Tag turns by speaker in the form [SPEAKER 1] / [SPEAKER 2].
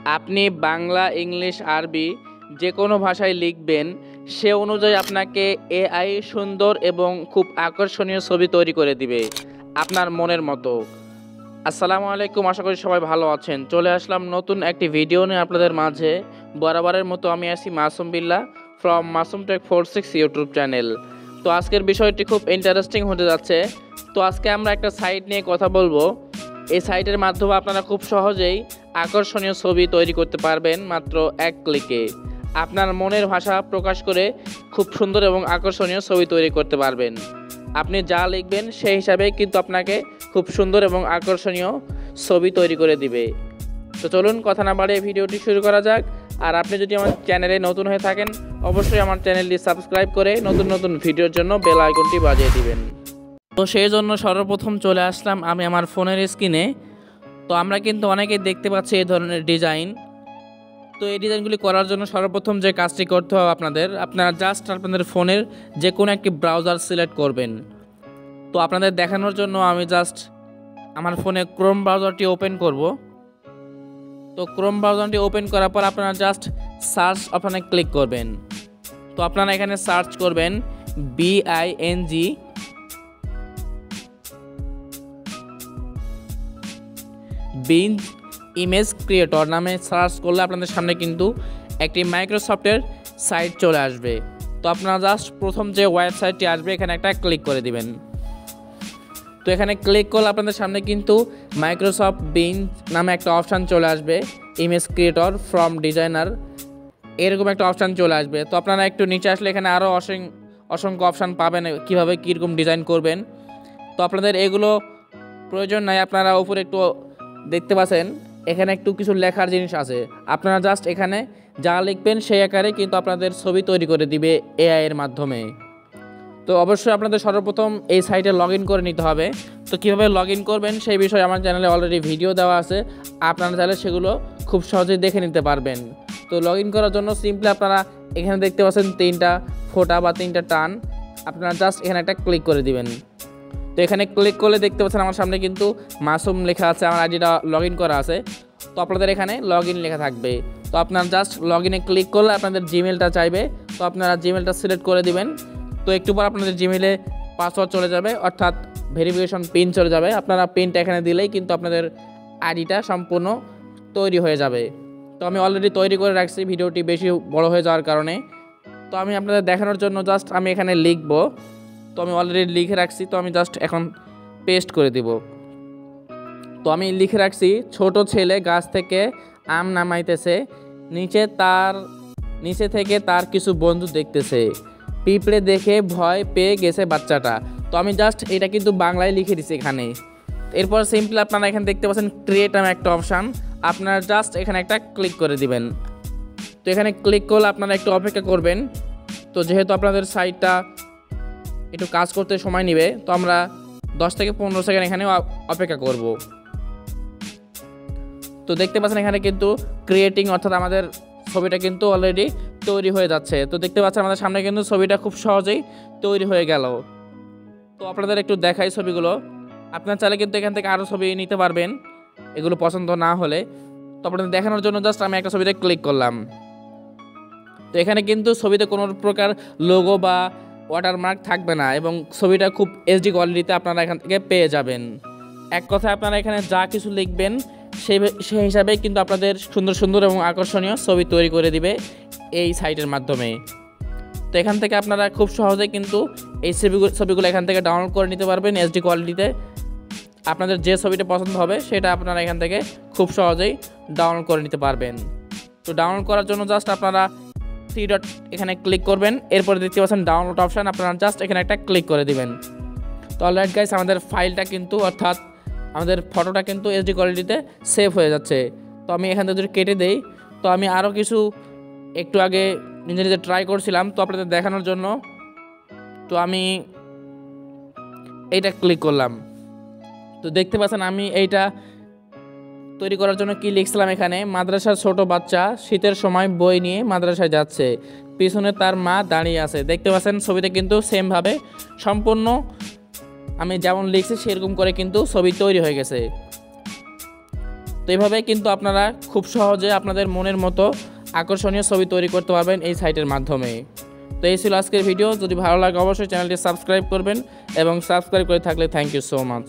[SPEAKER 1] আপনি বাংলা, ইংলিশ, আরবি যে কোনো ভাষায় লিখবেন, সে অনুযায়ী আপনাকে এআই সুন্দর এবং খুব আকর্ষণীয় ছবি তৈরি করে দিবে আপনার মনের মতো। আসসালামু আলাইকুম, আশা করি সবাই ভালো আছেন। চলে আসলাম নতুন একটি ভিডিও নিয়ে আপনাদের মাঝে। বরাবরের মতো আমি আছি Masum Billah from Masum tech 46 YouTube channel. তো আজকের বিষয়টি খুব ইন্টারেস্টিং হতে যাচ্ছে। তো আজকে আমরা একটা সাইট নিয়ে কথা বলবো। এই সাইটের মাধ্যমে আপনারা খুব সহজেই আকর্ষণীয় ছবি তৈরি করতে পারবেন মাত্র এক ক্লিকে। আপনার মনের ভাষা প্রকাশ করে খুব সুন্দর এবং আকর্ষণীয় ছবি তৈরি করতে পারবেন। আপনি যা লিখবেন সেই হিসাবে কিন্তু আপনাকে খুব সুন্দর এবং আকর্ষণীয় ছবি তৈরি করে দিবে। তো চলুন কথা না বাড়িয়ে ভিডিওটি শুরু করা যাক। আর আপনি যদি আমার চ্যানেলে নতুন হয়ে থাকেন, অবশ্যই আমার চ্যানেলটি সাবস্ক্রাইব করে নতুন নতুন ভিডিওর জন্য বেল আইকনটি বাজিয়ে দিবেন। তো সেই জন্য সর্বপ্রথম চলে আসলাম আমি আমার ফোনের স্ক্রিনে। তো আমরা কিন্তু অনেকেই দেখতে পাচ্ছি এই ধরনের ডিজাইন। তো এই ডিজাইনগুলি করার জন্য সর্বপ্রথম যে কাজটি করতে হবে আপনারা জাস্ট আপনাদের ফোনের যে কোনো একটি ব্রাউজার সিলেক্ট করবেন। তো আপনাদের দেখানোর জন্য আমি জাস্ট আমার ফোনে ক্রোম ব্রাউজারটি ওপেন করব। তো ক্রোম ব্রাউজারটি ওপেন করার পর আপনারা জাস্ট সার্চ অপশনে ক্লিক করবেন। তো আপনারা এখানে সার্চ করবেন বিং ইমেজ ক্রিয়েটর নামে সার্চ করলে আপনাদের সামনে কিন্তু একটি মাইক্রোসফটের সাইট চলে আসবে। তো আপনারা জাস্ট প্রথম যে ওয়েবসাইটটি আসবে এখানে একটা ক্লিক করে দিবেন। তো এখানে ক্লিক করলে আপনাদের সামনে কিন্তু মাইক্রোসফট বিং নামে একটা অপশান চলে আসবে, ইমেজ ক্রিয়েটর ফ্রম ডিজাইনার, এরকম একটা অপশান চলে আসবে। তো আপনারা একটু নিচে আসলে এখানে আরও অসংখ্য অপশান পাবেন কীভাবে কীরকম ডিজাইন করবেন। তো আপনাদের এগুলো প্রয়োজন নাই, আপনারা উপরে একটু দেখতে পাচ্ছেন এখানে একটু কিছু লেখার জিনিস আছে। আপনারা জাস্ট এখানে যা লিখবেন সেই আকারে কিন্তু আপনাদের ছবি তৈরি করে দিবে এআই এর মাধ্যমে। তো অবশ্যই আপনাদের সর্বপ্রথম এই সাইটে লগ ইন করে নিতে হবে। তো কীভাবে লগ ইন করবেন সেই বিষয়ে আমার চ্যানেলে অলরেডি ভিডিও দেওয়া আছে, আপনারা চাইলে সেগুলো খুব সহজেই দেখে নিতে পারবেন। তো লগ ইন করার জন্য সিম্পলি আপনারা এখানে দেখতে পাচ্ছেন 3টা ফোঁটা বা 3টা টান, আপনারা জাস্ট এখানে একটা ক্লিক করে দিবেন। তো এখানে ক্লিক করলে দেখতে পাচ্ছেন আমার সামনে কিন্তু মাসুম লেখা আছে, আমার আইডিটা লগ ইন করা আছে। তো আপনাদের এখানে লগ ইন লেখা থাকবে। তো আপনারা জাস্ট লগ ইনে ক্লিক করলে আপনাদের জিমেলটা চাইবে, তো আপনারা জিমেলটা সিলেক্ট করে দিবেন। তো একটু পর আপনাদের জিমেলে পাসওয়ার্ড চলে যাবে, অর্থাৎ ভেরিফিকেশন পিন চলে যাবে। আপনারা পিনটা এখানে দিলেই কিন্তু আপনাদের আইডিটা সম্পূর্ণ তৈরি হয়ে যাবে। তো আমি অলরেডি তৈরি করে রাখছি, ভিডিওটি বেশি বড় হয়ে যাওয়ার কারণে। তো আমি আপনাদের দেখানোর জন্য জাস্ট আমি এখানে লিখব। তো আমি অলরেডি লিখে রাখছি, তো আমি জাস্ট এখন পেস্ট করে দিব। তো আমি লিখে রাখছি, ছোট ছেলে গাছ থেকে আম নামাইতেছে, নিচে থেকে তার কিছু বন্ধু দেখতেছে, পিঁপড়ে দেখে ভয় পেয়ে গেছে বাচ্চাটা। তো আমি জাস্ট এটা কিন্তু বাংলায় লিখে দিছি এখানে। এরপর সিম্পলি আপনারা এখানে দেখতে পাচ্ছেন ক্রিয়েট নামে একটা অপশান, আপনারা জাস্ট এখানে একটা ক্লিক করে দিবেন। তো এখানে ক্লিক করলে আপনারা একটু অপেক্ষা করবেন। তো যেহেতু আপনাদের সাইটটা একটু কাজ করতে সময় নেবে, তো আমরা 10 থেকে 15 সেকেন্ড এখানে অপেক্ষা করব। তো দেখতে পাচ্ছেন এখানে কিন্তু ক্রিয়েটিং, অর্থাৎ আমাদের ছবিটা কিন্তু অলরেডি তৈরি হয়ে যাচ্ছে। তো দেখতে পাচ্ছেন আমাদের সামনে কিন্তু ছবিটা খুব সহজেই তৈরি হয়ে গেল। তো আপনাদের একটু দেখাই ছবিগুলো, আপনারা চাইলে কিন্তু এখান থেকে আরও ছবি নিতে পারবেন এগুলো পছন্দ না হলে। তো আপনাদের দেখানোর জন্য জাস্ট আমি একটা ছবিতে ক্লিক করলাম। তো এখানে কিন্তু ছবিতে কোনো প্রকার লোগো বা ওয়াটারমার্ক থাকবে না এবং ছবিটা খুব এইচডি কোয়ালিটিতে আপনারা এখান থেকে পেয়ে যাবেন। এক কথায় আপনারা এখানে যা কিছু লিখবেন সেই হিসাবেই কিন্তু আপনাদের সুন্দর সুন্দর এবং আকর্ষণীয় ছবি তৈরি করে দিবে এই সাইটের মাধ্যমে। তো এখান থেকে আপনারা খুব সহজেই কিন্তু এই ছবিগুলো এখান থেকে ডাউনলোড করে নিতে পারবেন এইচডি কোয়ালিটিতে। আপনাদের যে ছবিটা পছন্দ হবে সেটা আপনারা এখান থেকে খুব সহজেই ডাউনলোড করে নিতে পারবেন। তো ডাউনলোড করার জন্য জাস্ট আপনারা 3 ডট এখানে ক্লিক করবেন, এরপরে দেখতে পাচ্ছেন ডাউনলোড অপশান, আপনারা জাস্ট এখানে একটা ক্লিক করে দিবেন। তো অলরাইট গাইস, আমাদের ফাইলটা কিন্তু, অর্থাৎ আমাদের ফটোটা কিন্তু এইচডি কোয়ালিটিতে সেভ হয়ে যাচ্ছে। তো আমি এখান থেকে যদি কেটে দেই, তো আমি আরও কিছু একটু আগে নিজে ট্রাই করছিলাম তো আপনাদের দেখানোর জন্য। তো আমি এইটা ক্লিক করলাম। তো দেখতে পাচ্ছেন আমি এইটা তৈরি করার জন্য কি লিখছিলাম এখানে, মাদ্রাসার ছোট বাচ্চা শীতের সময় বই নিয়ে মাদ্রাসায় যাচ্ছে, পিছনে তার মা দাঁড়িয়ে আছে। দেখতে পাচ্ছেন ছবিতে কিন্তু সেমভাবে সম্পূর্ণ আমি যেমন লিখছি সেরকম করে কিন্তু ছবি তৈরি হয়ে গেছে। তো এইভাবে কিন্তু আপনারা খুব সহজে আপনাদের মনের মতো আকর্ষণীয় ছবি তৈরি করতে পারবেন এই সাইটের মাধ্যমে। তো এই ছিল আজকের ভিডিও। যদি ভালো লাগে অবশ্যই চ্যানেলটি সাবস্ক্রাইব করবেন এবং সাবস্ক্রাইব করে থাকলে থ্যাংক ইউ সো মাচ।